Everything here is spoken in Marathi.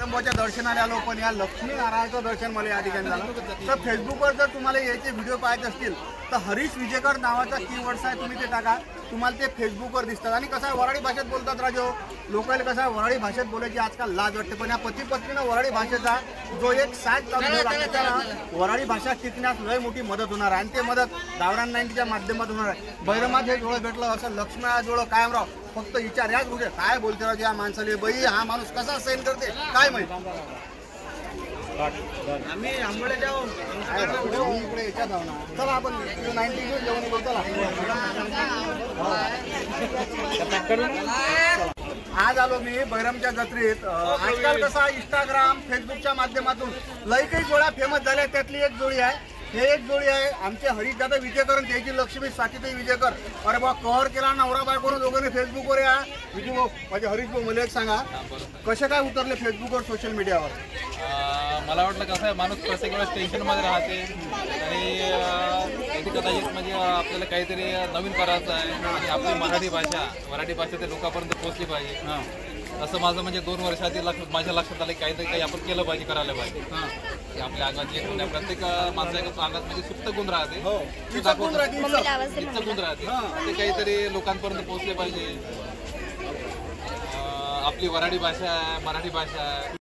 जगदंबाच्या दर्शनाला आलो, पण या लक्ष्मी नारायणाचं दर्शन मला या ठिकाणी झालं. तर फेसबुकवर जर तुम्हाला याचे व्हिडिओ पाहायचे असतील तर हरीश विजेकर नावाचा कीवर्ड्स आहे, तुम्ही ते टाका, तुम्हाला ते फेसबुकवर दिसतात. आणि कसं आहे, वराडी भाषेत बोलतात राजो लोकांना, कसं आहे वराडी भाषेत बोलायची आजकाल लाज वाटते, पण या पती पत्नीनं वराडी भाषेचा जो एक साथ चालू लागतो त्याला वराडी भाषा शिकण्यास लय मोठी मदत होणार आहे. आणि ते मदत दावरान 90च्या माध्यमातून होणार आहे. बैरमात हे डोळं भेटलं असं लक्ष्मणा डोळं कायम राव, फक्त विचार याच गोष्टी काय बोलते राव या माणसाला, बाई हा माणूस कसा सहन करते काय माहिती. आम्ही आंबोळे जाऊ इकडे याच्यात आहो ना, चला आपण 90 जेवण बोलतो. आज आलो मी बैरमच्या जत्रेत. आजकाल कसा इंस्टाग्राम फेसबुकच्या माध्यमातून लई काही जोड्या फेमस झाल्या, त्यातली एक जोडी आहे. हे एक जोडी आहे आमचे हरीश दादा विजेकर आणि त्याची लक्ष्मी स्वातीताई विजेकर. अरे बा कव्हर केला नवरा बायकोनं दोघांनी फेसबुकवर. या विजू भाऊ माझे हरीश भाऊ मला एक सांगा, कसे काय उतरले फेसबुकवर सोशल मीडियावर? मला वाटलं कसं आहे, माणूस प्रत्येक वेळेस टेन्शनमध्ये राहते आणि कदाचित म्हणजे आपल्याला काहीतरी नवीन करायचं आहे आणि आपली मराठी भाषा ते लोकांपर्यंत पोहोचली पाहिजे. असं माझं म्हणजे 2 वर्षात माझ्या लक्षात आलं काहीतरी काही आपण केलं पाहिजे, करायला पाहिजे. आपल्या अंगात जे प्रत्येक माणसाच्या अंगात म्हणजे सुप्त गुण राहते, गुण राहते, ते काहीतरी लोकांपर्यंत पोहोचले पाहिजे. आपली वराडी भाषा आहे, मराठी भाषा आहे.